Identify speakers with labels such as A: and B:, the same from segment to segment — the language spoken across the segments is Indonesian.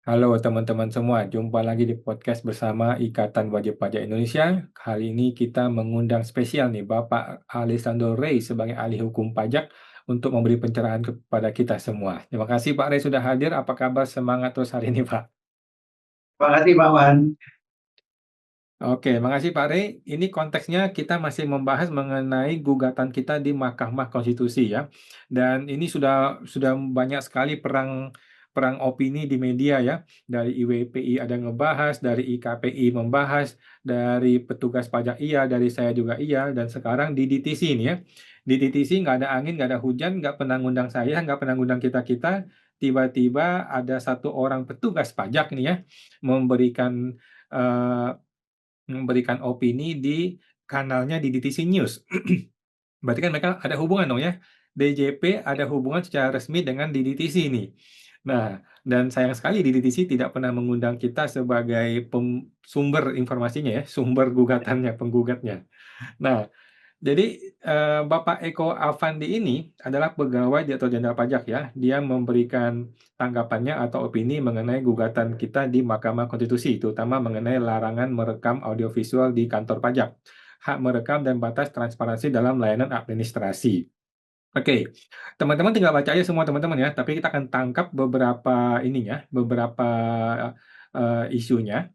A: Halo teman-teman semua, jumpa lagi di podcast bersama Ikatan Wajib Pajak Indonesia. Kali ini kita mengundang spesial nih Bapak Alessandro Rey sebagai ahli hukum pajak untuk memberi pencerahan kepada kita semua. Terima kasih Pak Rey sudah hadir. Apa kabar? Semangat terus hari ini Pak.
B: Terima kasih Pak Wan.
A: Oke, makasih Pak Rey. Ini konteksnya kita masih membahas mengenai gugatan kita di Mahkamah Konstitusi ya. Dan ini sudah banyak sekali perang perang opini di media ya. Dari IWPI ada yang ngebahas, dari IKPI membahas, dari petugas pajak iya, dari saya juga iya, dan sekarang di DTC ini ya. Di DTC nggak ada angin, nggak ada hujan, nggak pernah ngundang saya, nggak pernah ngundang kita-kita. Tiba-tiba ada satu orang petugas pajak nih ya memberikan eh, memberikan opini di kanalnya di DTC News. Berarti kan mereka ada hubungan dong ya. DJP ada hubungan secara resmi dengan DDTC ini. Nah, dan sayang sekali DDTC tidak pernah mengundang kita sebagai sumber informasinya ya, sumber gugatannya, penggugatnya. Nah, jadi Bapak Eko Avandi ini adalah pegawai Direktur Jenderal Pajak ya. Dia memberikan tanggapannya atau opini mengenai gugatan kita di Mahkamah Konstitusi, terutama mengenai larangan merekam audiovisual di kantor pajak, hak merekam dan batas transparansi dalam layanan administrasi. Oke, teman-teman tinggal baca aja semua teman-teman ya. Tapi kita akan tangkap beberapa ininya, beberapa isunya.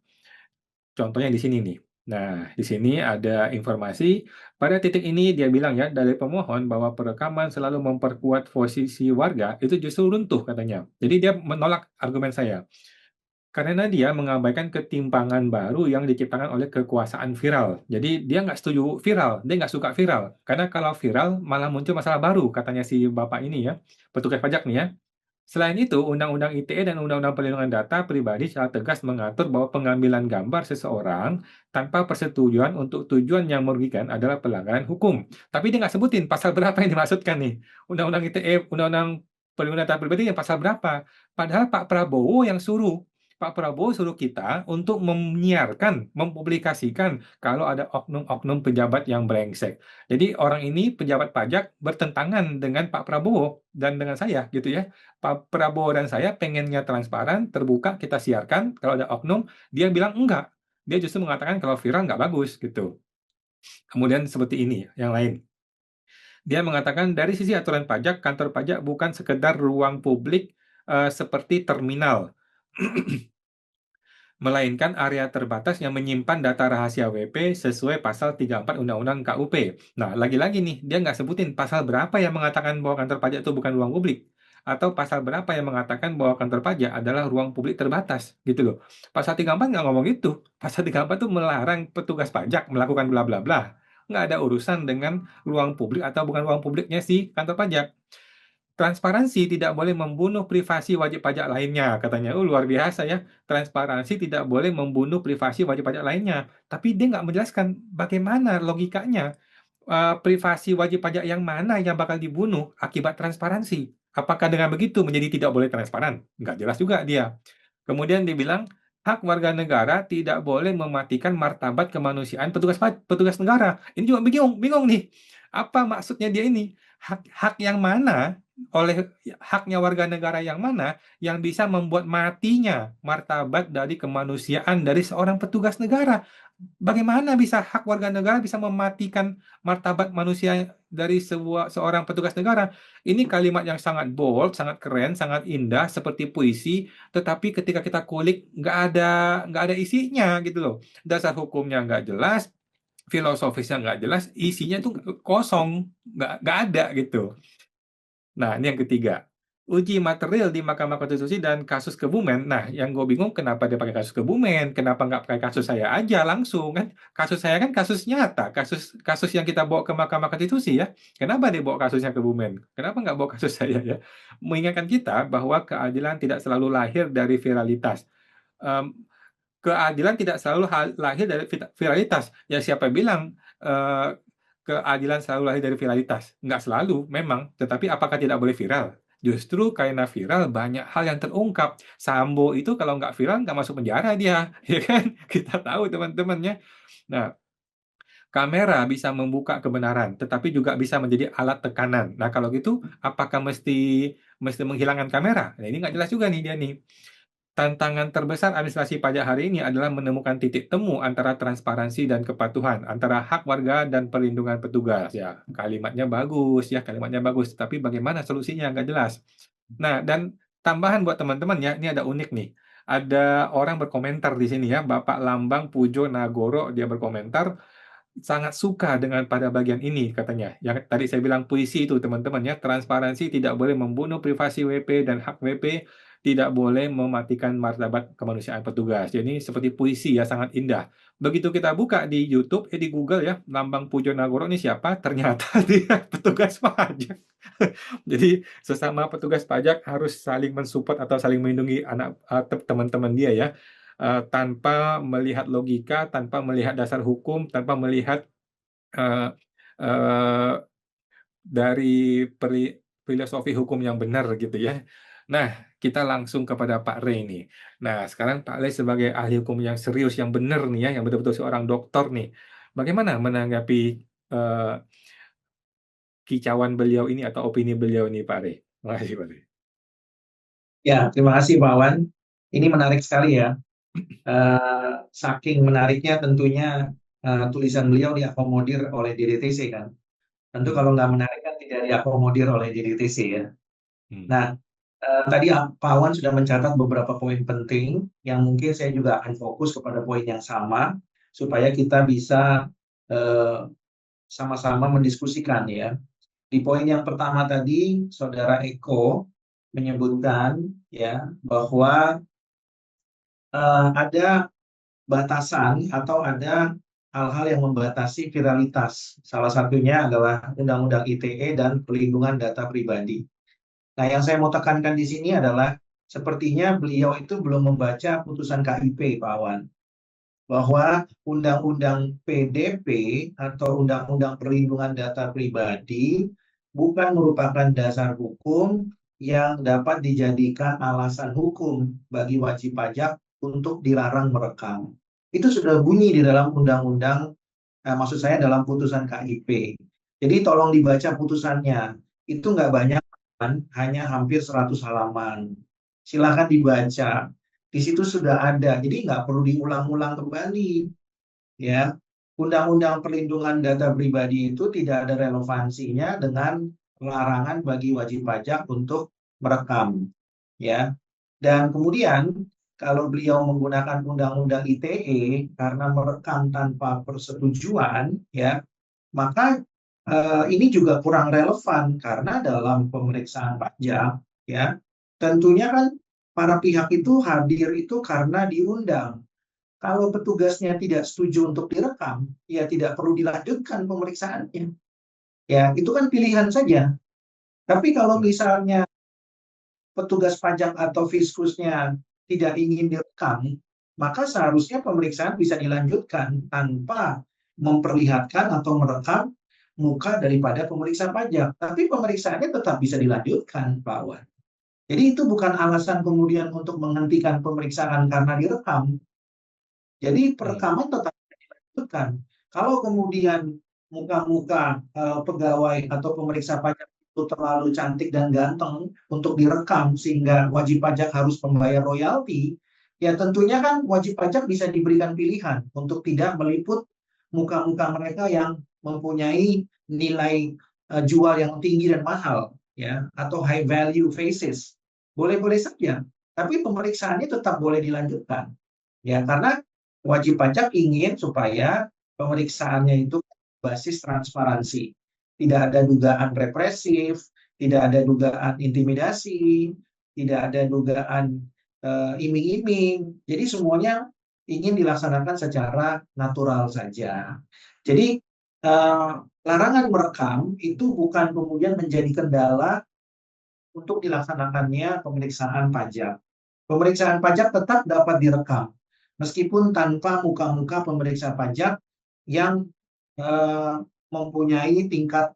A: Contohnya di sini nih. Nah, di sini ada informasi. Pada titik ini dia bilang ya, dari pemohon bahwa perekaman selalu memperkuat posisi warga, itu justru runtuh katanya. Jadi dia menolak argumen saya. Karena dia mengabaikan ketimpangan baru yang diciptakan oleh kekuasaan viral. Jadi dia nggak setuju viral, dia nggak suka viral. Karena kalau viral malah muncul masalah baru, katanya si Bapak ini ya, petugas pajak nih ya. Selain itu, Undang-Undang ITE dan Undang-Undang Perlindungan Data Pribadi secara tegas mengatur bahwa pengambilan gambar seseorang tanpa persetujuan untuk tujuan yang merugikan adalah pelanggaran hukum. Tapi dia nggak sebutin pasal berapa yang dimaksudkan nih. Undang-Undang ITE, Undang-Undang Perlindungan Data Pribadi yang pasal berapa. Padahal Pak Prabowo yang suruh. Pak Prabowo suruh kita untuk menyiarkan, mempublikasikan kalau ada oknum-oknum pejabat yang brengsek. Jadi orang ini pejabat pajak bertentangan dengan Pak Prabowo dan dengan saya gitu ya. Pak Prabowo dan saya pengennya transparan, terbuka, kita siarkan. Kalau ada oknum, dia bilang enggak. Dia justru mengatakan kalau viral nggak bagus gitu. Kemudian seperti ini, yang lain. Dia mengatakan dari sisi aturan pajak, kantor pajak bukan sekedar ruang publik seperti terminal, melainkan area terbatas yang menyimpan data rahasia WP sesuai pasal 34 Undang-Undang KUP. Nah, lagi-lagi nih, dia nggak sebutin pasal berapa yang mengatakan bahwa kantor pajak itu bukan ruang publik. Atau pasal berapa yang mengatakan bahwa kantor pajak adalah ruang publik terbatas, gitu loh. Pasal 34 nggak ngomong gitu. Pasal 34 itu melarang petugas pajak melakukan bla bla bla. Nggak ada urusan dengan ruang publik atau bukan ruang publiknya si kantor pajak. Transparansi tidak boleh membunuh privasi wajib pajak lainnya, katanya. Oh, luar biasa ya. Transparansi tidak boleh membunuh privasi wajib pajak lainnya. Tapi dia nggak menjelaskan bagaimana logikanya. Privasi wajib pajak yang mana yang bakal dibunuh akibat transparansi? Apakah dengan begitu menjadi tidak boleh transparan? Nggak jelas juga dia. Kemudian dibilang, hak warga negara tidak boleh mematikan martabat kemanusiaan petugas negara. Ini juga bingung, bingung nih. Apa maksudnya dia ini? Hak yang mana oleh haknya warga negara yang mana yang bisa membuat matinya martabat dari kemanusiaan dari seorang petugas negara? Bagaimana bisa hak warga negara bisa mematikan martabat manusia dari seorang petugas negara? Ini kalimat yang sangat bold, sangat keren, sangat indah, seperti puisi, tetapi ketika kita kulik nggak ada isinya gitu loh. Dasar hukumnya nggak jelas, filosofisnya nggak jelas, isinya tuh kosong, nggak ada gitu. Nah, ini yang ketiga. Uji material di Mahkamah Konstitusi dan kasus Kebumen. Nah, yang gue bingung kenapa dia pakai kasus Kebumen, kenapa nggak pakai kasus saya aja langsung kan? Kasus saya kan kasus nyata, kasus kasus yang kita bawa ke Mahkamah Konstitusi ya. Kenapa dia bawa kasusnya Kebumen? Kenapa nggak bawa kasus saya ya? Mengingatkan kita bahwa keadilan tidak selalu lahir dari viralitas. Em, Keadilan tidak selalu lahir dari viralitas. Ya siapa bilang eh, keadilan selalu lahir dari viralitas? Nggak selalu, memang. Tetapi apakah tidak boleh viral? Justru karena viral banyak hal yang terungkap. Sambo itu kalau nggak viral nggak masuk penjara dia, ya kan? Kita tahu teman-temannya. Nah, kamera bisa membuka kebenaran, tetapi juga bisa menjadi alat tekanan. Nah, kalau gitu, apakah mesti mesti menghilangkan kamera. Nah, ini nggak jelas juga nih dia nih. Tantangan terbesar administrasi pajak hari ini adalah menemukan titik temu antara transparansi dan kepatuhan, antara hak warga dan perlindungan petugas. Ya, kalimatnya bagus, tapi bagaimana solusinya nggak jelas. Nah, dan tambahan buat teman-teman ya, ini ada unik nih. Ada orang berkomentar di sini ya, Bapak Lambang Pujo Nagoro, dia berkomentar, sangat suka dengan pada bagian ini katanya. Yang tadi saya bilang puisi itu teman-teman ya, transparansi tidak boleh membunuh privasi WP dan hak WP, tidak boleh mematikan martabat kemanusiaan petugas. Jadi ini seperti puisi ya, sangat indah. Begitu kita buka di YouTube, di Google ya, Lambang Pujo Nagoro ini siapa? Ternyata dia petugas pajak. Jadi sesama petugas pajak harus saling mensupport atau saling melindungi teman-teman dia ya. Tanpa melihat logika, tanpa melihat dasar hukum, tanpa melihat eh, eh, dari filosofi hukum yang benar gitu ya. Nah, kita langsung kepada Pak Rey nih. Nah, sekarang Pak Rey sebagai ahli hukum yang serius, yang benar nih ya, yang betul-betul seorang doktor nih. Bagaimana menanggapi eh, kicauan beliau ini atau opini beliau ini, Pak Rey? Terima kasih, Pak Rey.
B: Ya, terima kasih Pak Wan. Ini menarik sekali ya. Saking menariknya tentunya tulisan beliau diakomodir oleh DDTC kan. Tentu
A: Hmm,
B: kalau nggak menarik kan tidak diakomodir oleh DDTC ya.
A: hmm,
B: Nah, tadi Pak Wan sudah mencatat beberapa poin penting yang mungkin saya juga akan fokus kepada poin yang sama supaya kita bisa eh, sama-sama mendiskusikan ya. Di poin yang pertama tadi, Saudara Eko menyebutkan ya bahwa ada batasan atau ada hal-hal yang membatasi viralitas. Salah satunya adalah Undang-Undang ITE dan Perlindungan Data Pribadi. Nah, yang saya mau tekankan di sini adalah sepertinya beliau itu belum membaca putusan KIP, Pak Wan, bahwa Undang-Undang PDP atau Undang-Undang Perlindungan Data Pribadi bukan merupakan dasar hukum yang dapat dijadikan alasan hukum bagi wajib pajak untuk dilarang merekam. Itu sudah bunyi di dalam undang-undang, maksud saya dalam putusan KIP. Jadi tolong dibaca putusannya. Itu nggak banyak, kan? Hanya hampir 100 halaman. Silakan dibaca. Di situ sudah ada, jadi nggak perlu diulang-ulang kembali. Ya, Undang-Undang Perlindungan Data Pribadi itu tidak ada relevansinya dengan larangan bagi wajib pajak untuk merekam. Ya, dan kemudian kalau beliau menggunakan Undang-Undang ITE karena merekam tanpa persetujuan, ya, maka ini juga kurang relevan karena dalam pemeriksaan pajak, ya, tentunya kan para pihak itu hadir itu karena diundang. Kalau petugasnya tidak setuju untuk direkam, ya tidak perlu dilanjutkan pemeriksaannya. Ya, itu kan pilihan saja. Tapi kalau
A: hmm,
B: misalnya petugas pajak atau fiskusnya tidak ingin direkam, maka seharusnya pemeriksaan bisa dilanjutkan tanpa memperlihatkan atau merekam muka daripada pemeriksa pajak. Tapi pemeriksaannya tetap bisa dilanjutkan, Pak Wan. Jadi itu bukan alasan kemudian untuk menghentikan pemeriksaan karena direkam. Jadi
A: hmm,
B: perekaman tetap dilanjutkan. Kalau kemudian muka-muka pegawai atau pemeriksa pajak itu terlalu cantik dan ganteng untuk direkam sehingga wajib pajak harus membayar royalti, ya tentunya kan wajib pajak bisa diberikan pilihan untuk tidak meliput muka-muka mereka yang mempunyai nilai jual yang tinggi dan mahal, ya, atau high value faces. Boleh-boleh saja, tapi pemeriksaannya tetap boleh dilanjutkan. Ya, karena wajib pajak ingin supaya pemeriksaannya itu basis transparansi. Tidak ada dugaan represif, tidak ada dugaan intimidasi, tidak ada dugaan iming-iming. Jadi semuanya ingin dilaksanakan secara natural saja. Jadi larangan merekam itu bukan kemudian menjadi kendala untuk dilaksanakannya pemeriksaan pajak. Pemeriksaan pajak tetap dapat direkam, meskipun tanpa muka-muka pemeriksa pajak yang eh, mempunyai tingkat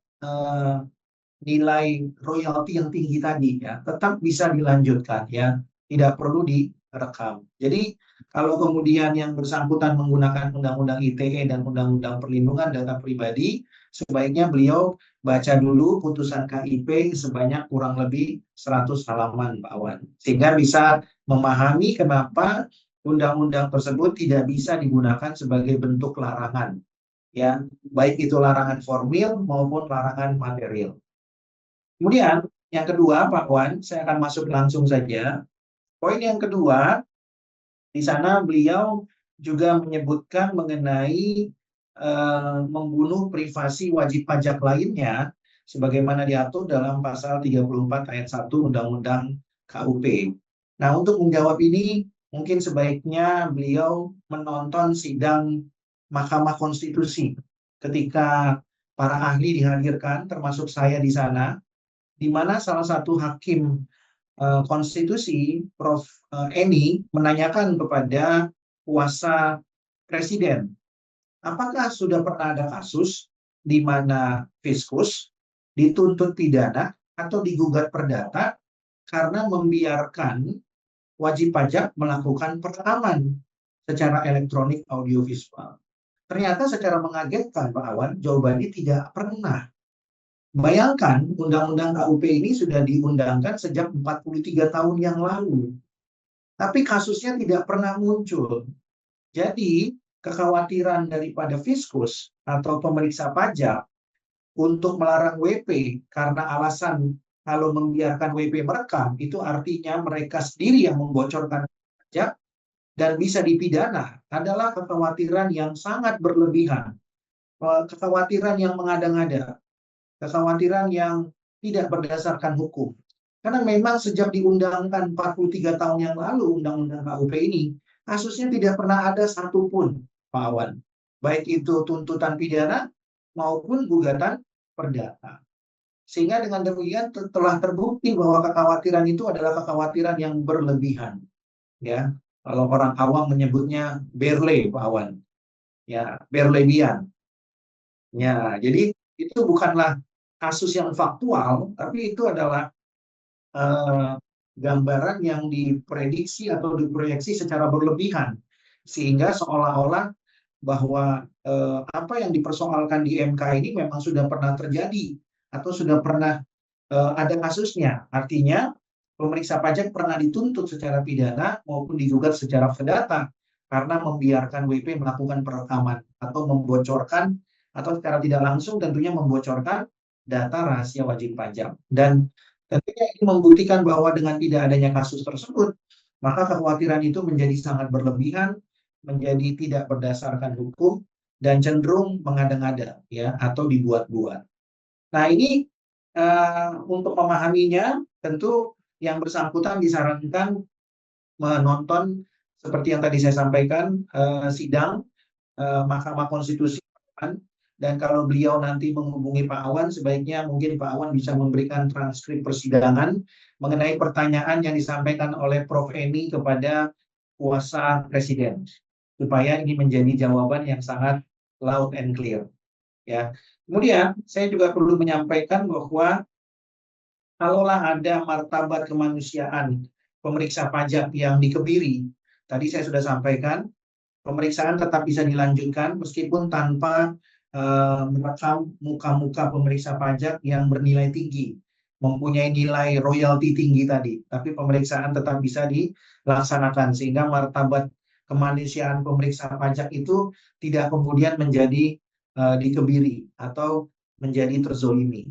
B: nilai royalti yang tinggi tadi ya, tetap bisa dilanjutkan ya, tidak perlu direkam. Jadi Kalau kemudian yang bersangkutan menggunakan Undang-Undang ITE dan Undang-Undang Perlindungan Data Pribadi, sebaiknya beliau baca dulu putusan KIP sebanyak kurang lebih 100 halaman, Pak Wan. Sehingga bisa memahami kenapa undang-undang tersebut tidak bisa digunakan sebagai bentuk larangan. Ya, baik itu larangan formil maupun larangan material. Kemudian, yang kedua, Pak Wan, saya akan masuk langsung saja. Poin yang kedua, di sana beliau juga menyebutkan mengenai membunuh privasi wajib pajak lainnya sebagaimana diatur dalam pasal 34 ayat 1 Undang-Undang KUP. Nah, untuk menjawab ini mungkin sebaiknya beliau menonton sidang Mahkamah Konstitusi ketika para ahli dihadirkan termasuk saya di sana, di mana salah satu hakim konstitusi, Prof. Eni, menanyakan kepada kuasa presiden, apakah sudah pernah ada kasus di mana fiskus dituntut pidana atau digugat perdata karena membiarkan wajib pajak melakukan perekaman secara elektronik audiovisual. Ternyata secara mengagetkan, Pak Awan, jawabannya tidak pernah. Bayangkan, Undang-Undang KUP ini sudah diundangkan sejak 43 tahun yang lalu. Tapi kasusnya tidak pernah muncul. Jadi, kekhawatiran daripada fiskus atau pemeriksa pajak untuk melarang WP karena alasan kalau membiarkan WP merekam, itu artinya mereka sendiri yang membocorkan pajak dan bisa dipidana adalah kekhawatiran yang sangat berlebihan. Kekhawatiran yang mengada-ngada, kekhawatiran yang tidak berdasarkan hukum. Karena memang sejak diundangkan 43 tahun yang lalu Undang-Undang KUP ini, kasusnya tidak pernah ada satupun, Pak Awan. Baik itu tuntutan pidana maupun gugatan perdata. Sehingga dengan demikian telah terbukti bahwa kekhawatiran itu adalah kekhawatiran yang berlebihan. Ya, kalau orang awam menyebutnya berle, Pak Awan. Ya, berlebihan. Ya, jadi itu bukanlah kasus yang faktual, tapi itu adalah gambaran yang diprediksi atau diproyeksi secara berlebihan, sehingga seolah-olah bahwa apa yang dipersoalkan di MK ini memang sudah pernah terjadi atau sudah pernah ada kasusnya. Artinya pemeriksa pajak pernah dituntut secara pidana maupun digugat secara perdata karena membiarkan WP melakukan perekaman atau membocorkan atau secara tidak langsung tentunya membocorkan data rahasia wajib pajak. Dan tentunya ini membuktikan bahwa dengan tidak adanya kasus tersebut, maka kekhawatiran itu menjadi sangat berlebihan, menjadi tidak berdasarkan hukum, dan cenderung mengada-ngada ya atau dibuat-buat. Nah, ini untuk memahaminya tentu yang bersangkutan disarankan menonton seperti yang tadi saya sampaikan sidang Mahkamah Konstitusi, dan kalau beliau nanti menghubungi Pak Awan, sebaiknya mungkin Pak Awan bisa memberikan transkrip persidangan mengenai pertanyaan yang disampaikan oleh Prof. Eni kepada kuasa presiden, supaya ini menjadi jawaban yang sangat loud and clear. Ya. Kemudian saya juga perlu menyampaikan bahwa kalaulah ada martabat kemanusiaan pemeriksa pajak yang dikebiri, tadi saya sudah sampaikan, pemeriksaan tetap bisa dilanjutkan meskipun tanpa merekam muka-muka pemeriksa pajak yang bernilai tinggi, mempunyai nilai royalti tinggi tadi, tapi pemeriksaan tetap bisa dilaksanakan sehingga martabat kemanusiaan pemeriksa pajak itu tidak kemudian menjadi dikebiri atau menjadi terzolimi.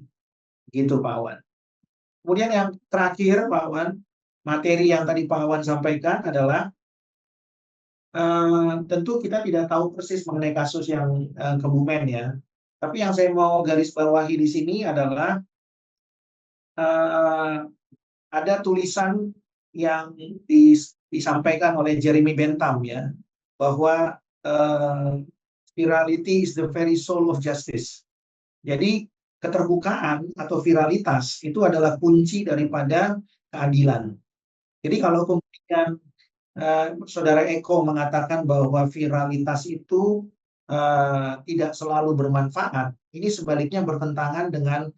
B: Gitu Pak Awan. Kemudian yang terakhir Pak Awan, materi yang tadi Pak Awan sampaikan adalah tentu kita tidak tahu persis mengenai kasus yang Kebumen ya. Tapi yang saya mau garis bawahi di sini adalah ada tulisan yang disampaikan oleh Jeremy Bentham ya, bahwa virality is the very soul of justice. Jadi keterbukaan atau viralitas itu adalah kunci daripada keadilan. Jadi kalau kemudian Saudara Eko mengatakan bahwa viralitas itu tidak selalu bermanfaat, ini sebaliknya bertentangan dengan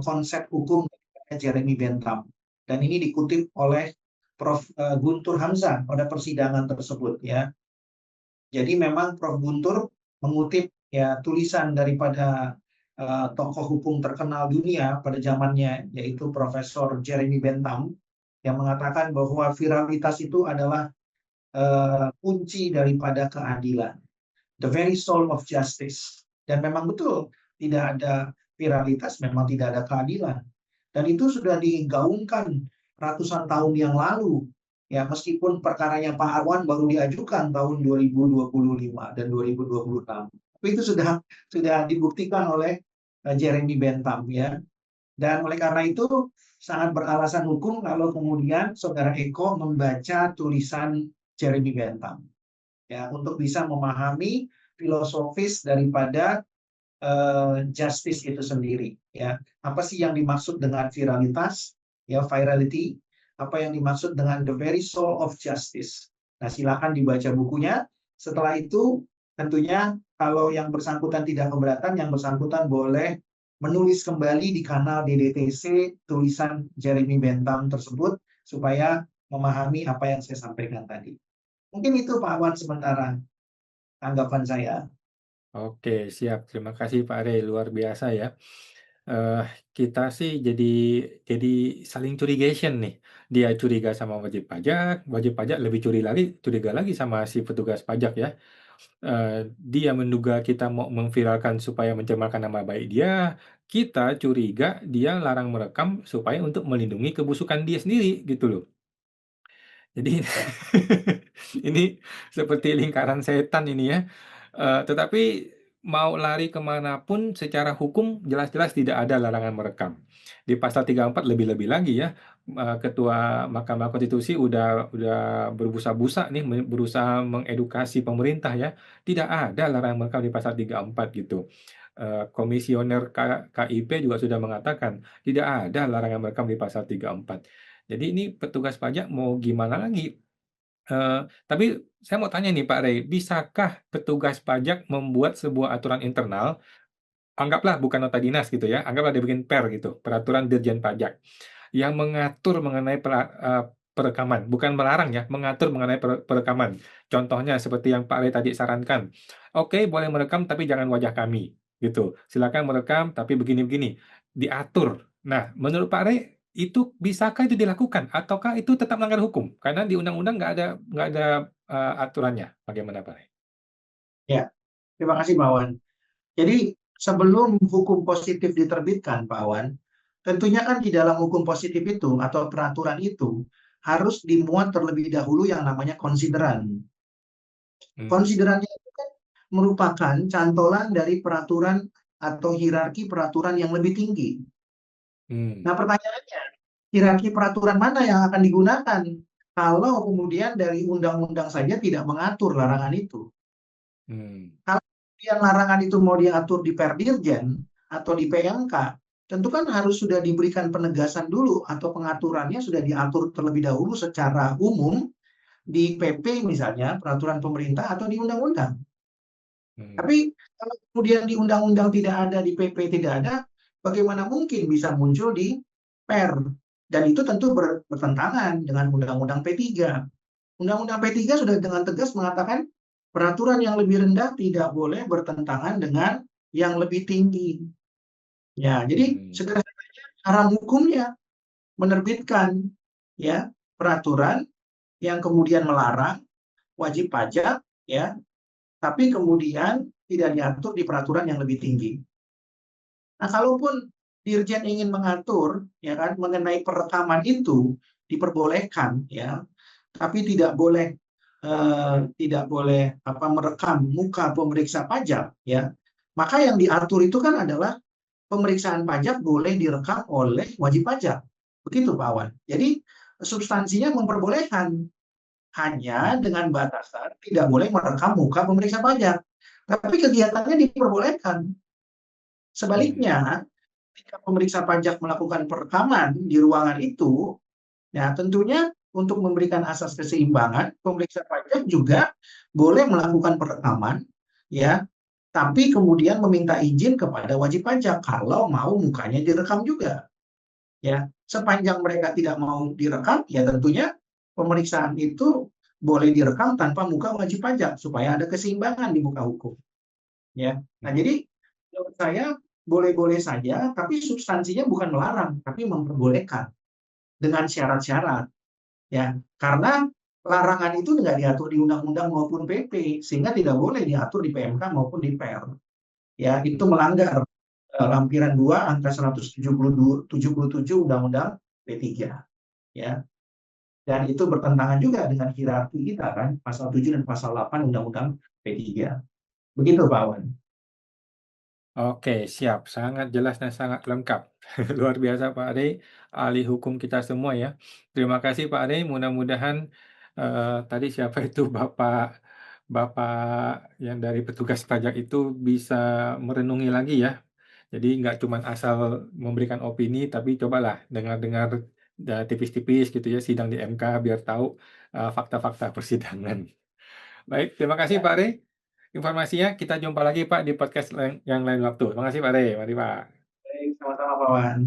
B: konsep hukum Jeremy Bentham. Dan ini dikutip oleh Prof. Guntur Hamzah pada persidangan tersebut ya. Jadi memang Prof. Guntur mengutip ya tulisan daripada tokoh hukum terkenal dunia pada zamannya, yaitu Profesor Jeremy Bentham, yang mengatakan bahwa viralitas itu adalah kunci daripada keadilan, the very soul of justice. Dan memang betul, tidak ada viralitas, memang tidak ada keadilan. Dan itu sudah digaungkan ratusan tahun yang lalu. Ya, meskipun perkaranya Pak Arwan baru diajukan tahun 2025 dan 2026. Tapi itu sudah dibuktikan oleh Jeremy Bentham ya. Dan oleh karena itu sangat beralasan hukum kalau kemudian Saudara Eko membaca tulisan Jeremy Bentham ya untuk bisa memahami filosofis daripada justice itu sendiri ya. Apa sih yang dimaksud dengan viralitas ya, virality, apa yang dimaksud dengan the very soul of justice. Nah, silakan dibaca bukunya. Setelah itu tentunya kalau yang bersangkutan tidak keberatan, yang bersangkutan boleh menulis kembali di kanal DDTC tulisan Jeremy Bentham tersebut supaya memahami apa yang saya sampaikan tadi. Mungkin itu Pak Wan sementara tanggapan saya.
A: Oke, siap. Terima kasih Pak Rey, luar biasa ya. Eh, kita sih jadi saling curigation nih. Dia curiga sama wajib pajak lebih curiga lagi sama si petugas pajak ya. Dia menduga kita mau memviralkan supaya mencemarkan nama baik dia. Kita curiga dia larang merekam supaya untuk melindungi kebusukan dia sendiri gitu loh. Jadi ini seperti lingkaran setan ini ya. Tetapi mau lari kemanapun secara hukum jelas-jelas tidak ada larangan merekam. Di pasal 34 lebih-lebih lagi ya, Ketua Mahkamah Konstitusi udah berbusa-busa nih berusaha mengedukasi pemerintah ya. Tidak ada larangan merekam di pasal 34 gitu. Komisioner KIP juga sudah mengatakan tidak ada larangan merekam di pasal 34. Jadi ini petugas pajak mau gimana lagi? Tapi saya mau tanya nih Pak Rey, bisakah petugas pajak membuat sebuah aturan internal, anggaplah bukan nota dinas gitu ya, anggaplah dia bikin PER gitu, peraturan Dirjen Pajak, yang mengatur mengenai perekaman, bukan melarang ya, mengatur mengenai perekaman. Contohnya seperti yang Pak Rey tadi sarankan, oke boleh merekam tapi jangan wajah kami, gitu. Silakan merekam tapi begini-begini, diatur. Nah, menurut Pak Rey itu bisakah itu dilakukan ataukah itu tetap melanggar hukum? Karena di undang-undang nggak ada aturannya. Bagaimana Pak Rey?
B: Ya, terima kasih Pak Wan. Jadi sebelum hukum positif diterbitkan, Pak Wan, tentunya kan di dalam hukum positif itu atau peraturan itu harus dimuat terlebih dahulu yang namanya konsideran.
A: Hmm,
B: Konsiderannya itu kan merupakan cantolan dari peraturan atau hierarki peraturan yang lebih tinggi.
A: hmm,
B: Nah, pertanyaannya, hierarki peraturan mana yang akan digunakan kalau kemudian dari undang-undang saja tidak mengatur larangan itu?
A: hmm,
B: Kalau yang larangan itu mau diatur di Perdirjen atau di PMK, tentu kan harus sudah diberikan penegasan dulu atau pengaturannya sudah diatur terlebih dahulu secara umum di PP misalnya, peraturan pemerintah atau di undang-undang.
A: hmm,
B: Tapi kalau kemudian di undang-undang tidak ada, di PP tidak ada, bagaimana mungkin bisa muncul di Per? Dan itu tentu bertentangan dengan Undang-Undang P3. Undang-Undang P3 sudah dengan tegas mengatakan peraturan yang lebih rendah tidak boleh bertentangan dengan yang lebih tinggi. Ya, jadi
A: hmm,
B: sederhananya haram hukumnya menerbitkan ya peraturan yang kemudian melarang wajib pajak ya, tapi kemudian tidak diatur di peraturan yang lebih tinggi. Nah, kalaupun Dirjen ingin mengatur ya kan mengenai perekaman itu diperbolehkan ya, tapi tidak boleh apa merekam muka pemeriksa pajak ya. Maka yang diatur itu kan adalah pemeriksaan pajak boleh direkam oleh wajib pajak. Begitu Pak Wan. Jadi substansinya memperbolehkan hanya
A: hmm,
B: dengan batasan tidak boleh merekam muka pemeriksa pajak. Tapi kegiatannya diperbolehkan.
A: hmm,
B: Sebaliknya, ketika pemeriksa pajak melakukan perekaman di ruangan itu, ya tentunya untuk memberikan asas keseimbangan, pemeriksa pajak juga boleh melakukan perekaman, ya, tapi kemudian meminta izin kepada wajib pajak kalau mau mukanya direkam juga, ya. Sepanjang mereka tidak mau direkam, ya tentunya pemeriksaan itu boleh direkam tanpa muka wajib pajak supaya ada keseimbangan di muka hukum. Ya, nah jadi menurut saya boleh-boleh saja, tapi substansinya bukan melarang, tapi memperbolehkan dengan syarat-syarat. Ya, karena larangan itu nggak diatur di undang-undang maupun PP, sehingga tidak boleh diatur di PMK maupun di Per. Ya, itu melanggar lampiran 2 angka 177 Undang-Undang P3. Ya, dan itu bertentangan juga dengan hierarki kita kan, pasal 7 dan pasal 8 Undang-Undang P3. Begitu Pak Wan.
A: Oke, siap. Sangat jelas dan sangat lengkap. Luar biasa Pak Ade, ahli hukum kita semua ya. Terima kasih Pak Ade, mudah-mudahan tadi siapa itu Bapak Bapak yang dari petugas pajak itu bisa merenungi lagi ya. Jadi nggak cuma asal memberikan opini, tapi cobalah dengar-dengar tipis-tipis gitu ya sidang di MK biar tahu fakta-fakta persidangan. Baik, terima kasih Pak Rey. Informasinya kita jumpa lagi Pak di podcast yang lain waktu. Terima kasih Pak Rey. Mari Pak.
B: Baik, sama-sama Pak Wan.